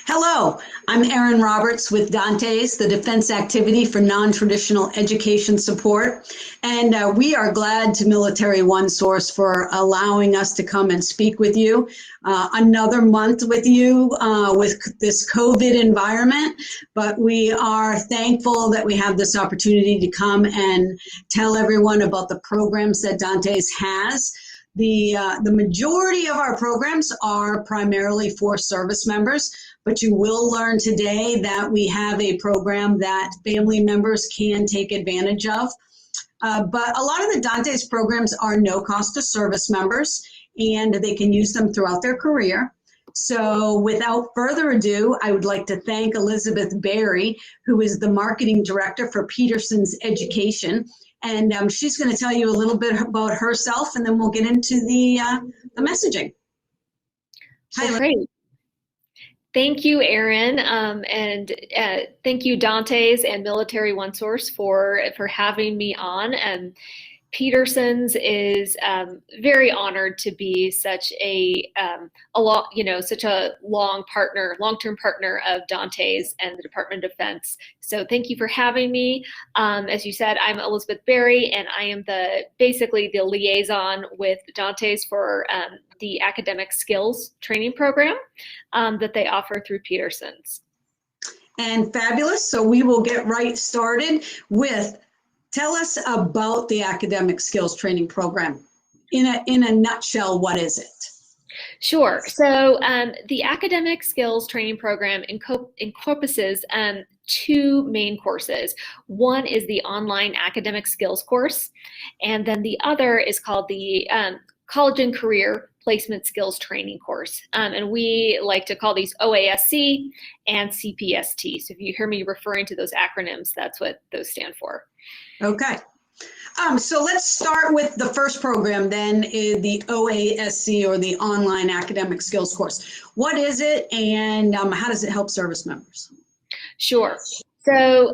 Hello, I'm Erin Roberts with Dante's, the Defense Activity for Non-Traditional Education Support. And we are glad to Military OneSource for allowing us to come and speak with you. Another month with you with this COVID environment, but we are thankful that we have this opportunity to come and tell everyone about the programs that Dante's has. The majority of our programs are primarily for service members, but you will learn today that we have a program that family members can take advantage of. But a lot of the Dante's programs are no cost to service members, and they can use them throughout their career. So without further ado, I would like to thank Elizabeth Berry, who is the marketing director for Peterson's Education. And she's going to tell you a little bit about herself, and then we'll get into the messaging. Hi, great. Thank you, Erin, and thank you, Dante's and Military OneSource for having me on. Peterson's is very honored to be such such a long-term partner of Dante's and the Department of Defense. So thank you for having me. As you said, I'm Elizabeth Berry, and I am basically the liaison with Dante's for the academic skills training program that they offer through Peterson's. And fabulous. So we will get right started with, tell us about the academic skills training program. In a nutshell, what is it? Sure. So the academic skills training program encompasses two main courses. One is the online academic skills course, and then the other is called the College and Career Placement Skills Training course. And we like to call these OASC and CPST. So if you hear me referring to those acronyms, that's what those stand for. Okay. So let's start with the first program then, the OASC, or the Online Academic Skills Course. What is it, and how does it help service members? Sure. So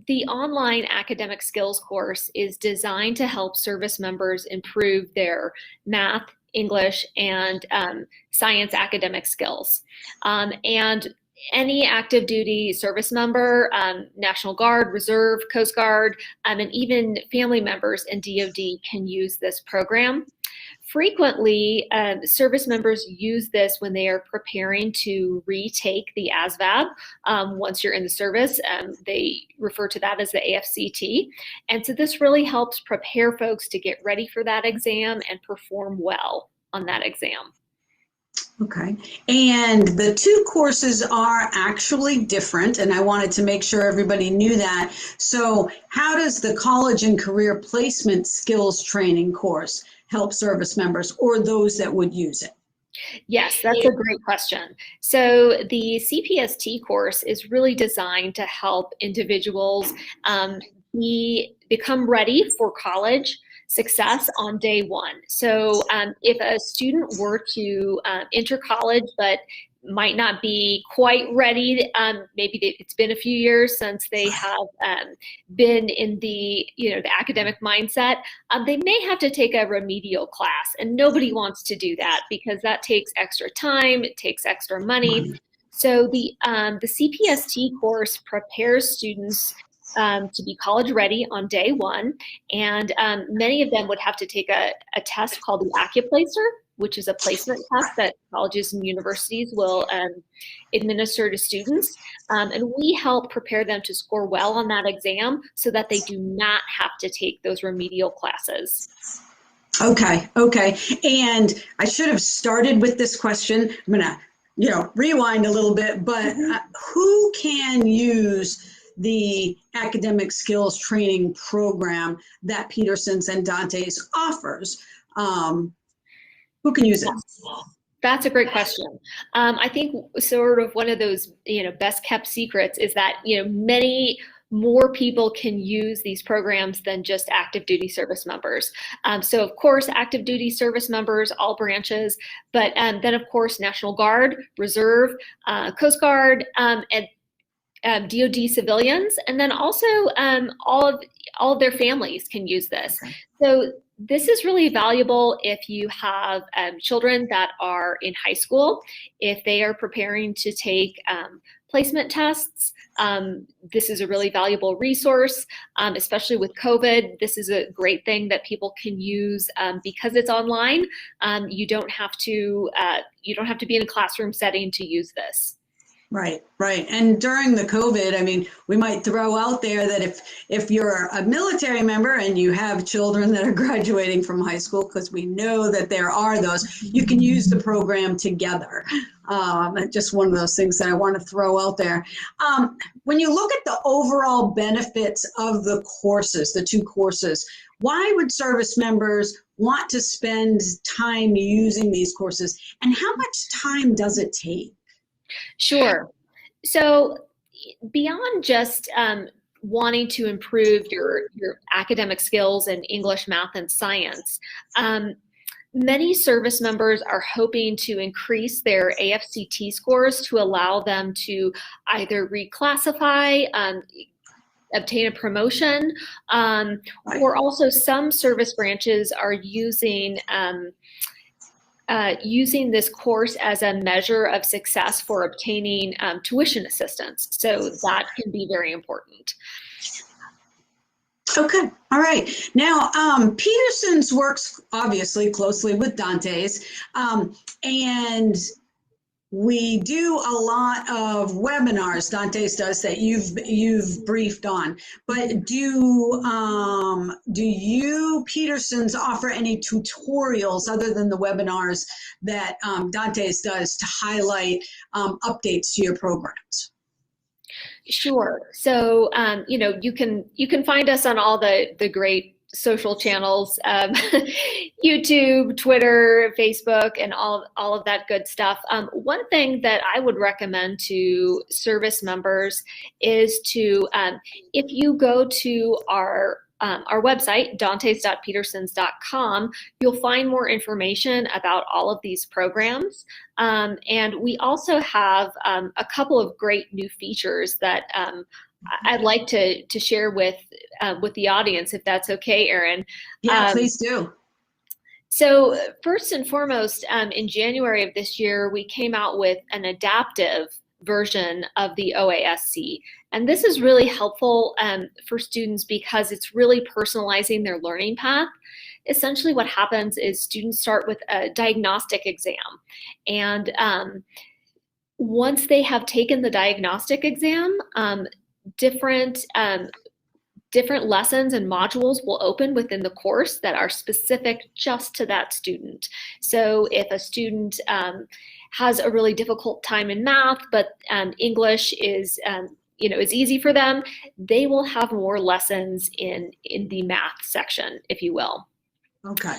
the Online Academic Skills Course is designed to help service members improve their math, English, and science academic skills. And any active duty service member, National Guard, Reserve, Coast Guard, and even family members in DoD can use this program. Frequently, service members use this when they are preparing to retake the ASVAB. Once you're in the service, they refer to that as the AFCT. And so this really helps prepare folks to get ready for that exam and perform well on that exam. Okay, and the two courses are actually different, and I wanted to make sure everybody knew that. So how does the College and Career Placement Skills Training course help service members or those that would use it? Yes, that's a great question. So the CPST course is really designed to help individuals become ready for college success on day one. So if a student were to enter college but might not be quite ready, maybe it's been a few years since they have been in the academic mindset, they may have to take a remedial class, and nobody wants to do that because that takes extra time, it takes extra money. So the CPST course prepares students to be college ready on day one, and many of them would have to take a test called the AccuPlacer, which is a placement test that colleges and universities will administer to students. And we help prepare them to score well on that exam so that they do not have to take those remedial classes. Okay. And I should have started with this question. I'm gonna, rewind a little bit, but who can use the academic skills training program that Peterson's and Dante's offers? Who can use it? That's a great question. I think sort of one of those, best kept secrets is that, many more people can use these programs than just active duty service members. So of course, active duty service members, all branches, but then of course, National Guard, Reserve, Coast Guard, and DoD civilians, and then also all of their families can use this. Okay. So this is really valuable if you have children that are in high school, if they are preparing to take placement tests. This is a really valuable resource, especially with COVID. This is a great thing that people can use because it's online. You don't have to be in a classroom setting to use this. Right, right. And during the COVID, I mean, we might throw out there that if you're a military member and you have children that are graduating from high school, because we know that there are those, you can use the program together. Just one of those things that I want to throw out there. When you look at the overall benefits of the courses, the 2 courses, why would service members want to spend time using these courses, and how much time does it take? Sure. So beyond just wanting to improve your academic skills in English, math, and science, many service members are hoping to increase their AFCT scores to allow them to either reclassify, obtain a promotion, or also some service branches are using this course as a measure of success for obtaining tuition assistance. So that can be very important. Okay, all right. Now, Peterson's works obviously closely with Dante's, and we do a lot of webinars. Dante's does that you've briefed on. But do you Peterson's offer any tutorials other than the webinars that Dante's does to highlight updates to your programs? Sure. So you can find us on all the great social channels, YouTube, Twitter, Facebook, and all of that good stuff. One thing that I would recommend to service members is to, if you go to our website, dantes.petersons.com, you'll find more information about all of these programs. And we also have a couple of great new features that I'd like to share with the audience, if that's okay, Erin. Yeah, please do. So first and foremost, in January of this year, we came out with an adaptive version of the OASC. And this is really helpful for students because it's really personalizing their learning path. Essentially what happens is students start with a diagnostic exam. And once they have taken the diagnostic exam, different lessons and modules will open within the course that are specific just to that student. So if a student has a really difficult time in math, but English is is easy for them, they will have more lessons in the math section, if you will. Okay.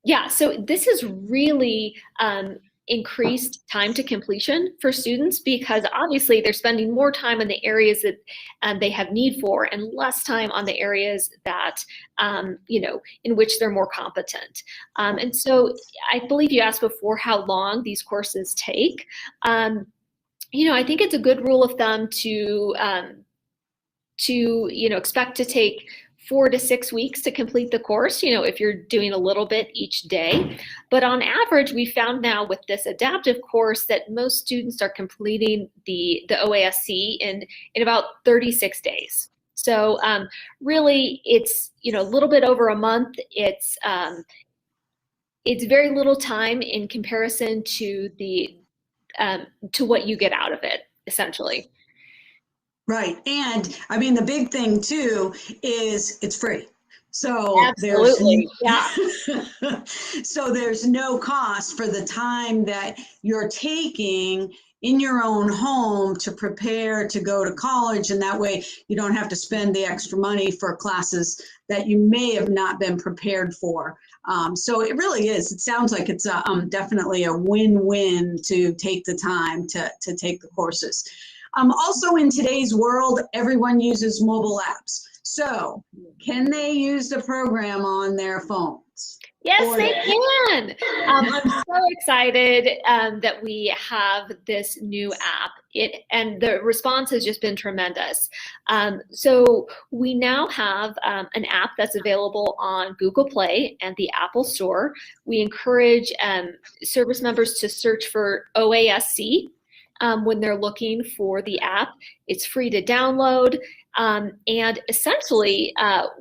Yeah, so this is really increased time to completion for students because obviously they're spending more time in the areas that they have need for and less time on the areas that in which they're more competent. And so I believe you asked before how long these courses take. I think it's a good rule of thumb to expect to take 4 to 6 weeks to complete the course, if you're doing a little bit each day. But on average, we found now with this adaptive course that most students are completing the OASC in about 36 days. So really, it's a little bit over a month. It's very little time in comparison to to what you get out of it, essentially. Right. And I mean, the big thing too is it's free. So absolutely, so there's no cost for the time that you're taking in your own home to prepare to go to college. And that way you don't have to spend the extra money for classes that you may have not been prepared for. So it really is. It sounds like it's definitely a win-win to take the time to take the courses. Also in today's world, everyone uses mobile apps. So can they use the program on their phones? Yes, Or- they can. I'm so excited that we have this new app. And the response has just been tremendous. So we now have an app that's available on Google Play and the Apple Store. We encourage service members to search for OASC when they're looking for the app. It's free to download. And essentially,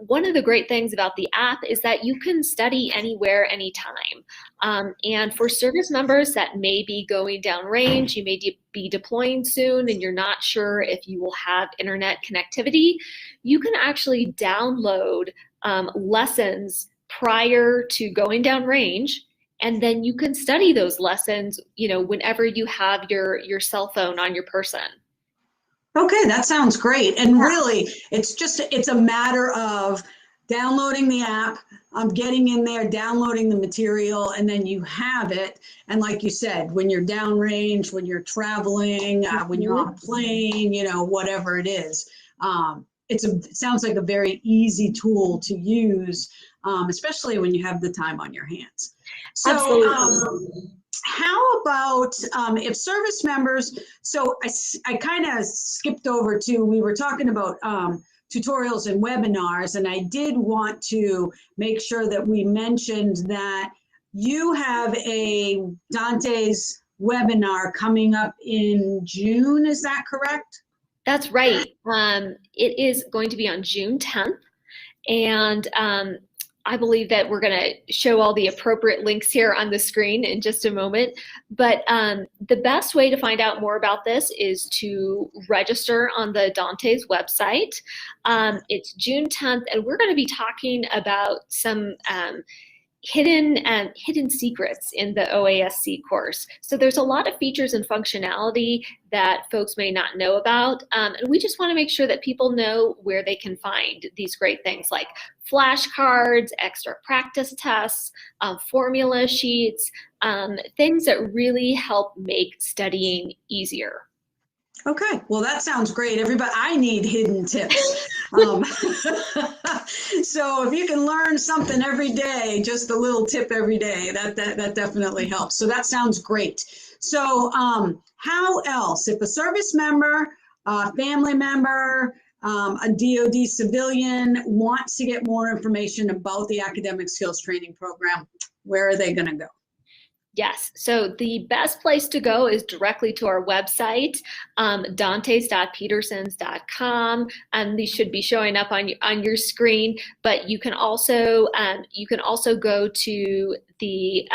one of the great things about the app is that you can study anywhere, anytime. And for service members that may be going downrange, you may be deploying soon and you're not sure if you will have internet connectivity, you can actually download lessons prior to going downrange. And then you can study those lessons, whenever you have your cell phone on your person. Okay, that sounds great. And really, it's a matter of downloading the app, getting in there, downloading the material, and then you have it. And like you said, when you're downrange, when you're traveling, when you're on a plane, whatever it is, it sounds like a very easy tool to use, especially when you have the time on your hands. So, absolutely. How about if service members, so I kind of skipped over to, we were talking about tutorials and webinars, and I did want to make sure that we mentioned that you have a Dante's webinar coming up in June, is that correct? That's right. It is going to be on June 10th, and I believe that we're going to show all the appropriate links here on the screen in just a moment. But the best way to find out more about this is to register on the Dante's website. It's June 10th, and we're going to be talking about some hidden secrets in the OASC course. So there's a lot of features and functionality that folks may not know about. And we just want to make sure that people know where they can find these great things like flashcards, extra practice tests, formula sheets, things that really help make studying easier. Okay, well, that sounds great. Everybody, I need hidden tips. So if you can learn something every day, just a little tip every day, that definitely helps. So that sounds great. So how else, if a service member, family member, a DoD civilian wants to get more information about the Academic Skills Training Program, where are they going to go? Yes, so the best place to go is directly to our website, dantes.petersons.com, and these should be showing up on your screen. But you can also go to the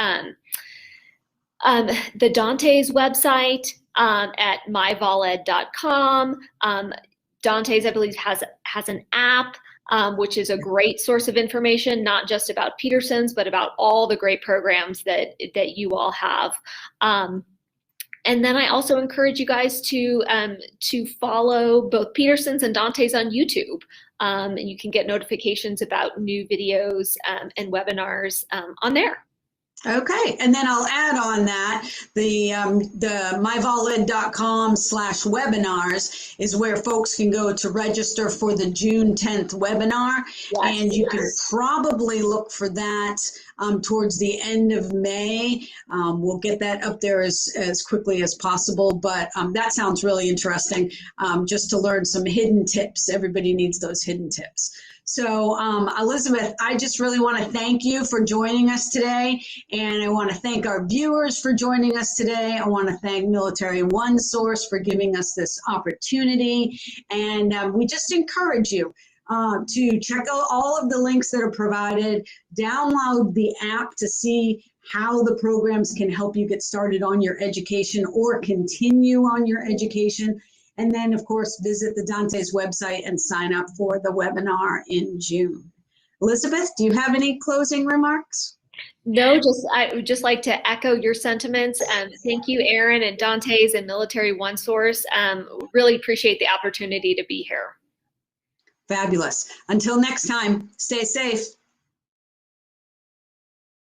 Dante's website at myvoled.com. Dante's, I believe, has an app. Which is a great source of information, not just about Petersons, but about all the great programs that you all have. And then I also encourage you guys to follow both Petersons and Dante's on YouTube. And you can get notifications about new videos and webinars on there. Okay, and then I'll add on that the myvoled.com/webinars is where folks can go to register for the June 10th webinar. Yes, and you can probably look for that towards the end of May. We'll get that up there as quickly as possible, but that sounds really interesting, just to learn some hidden tips. Everybody needs those hidden tips. So Elizabeth, I just really want to thank you for joining us today. And I want to thank our viewers for joining us today. I want to thank Military OneSource for giving us this opportunity. And we just encourage you to check out all of the links that are provided, download the app to see how the programs can help you get started on your education or continue on your education. And then, of course, visit the Dante's website and sign up for the webinar in June. Elizabeth, do you have any closing remarks? No, I would just like to echo your sentiments. Thank you, Erin and Dante's and Military OneSource. Really appreciate the opportunity to be here. Fabulous. Until next time, stay safe.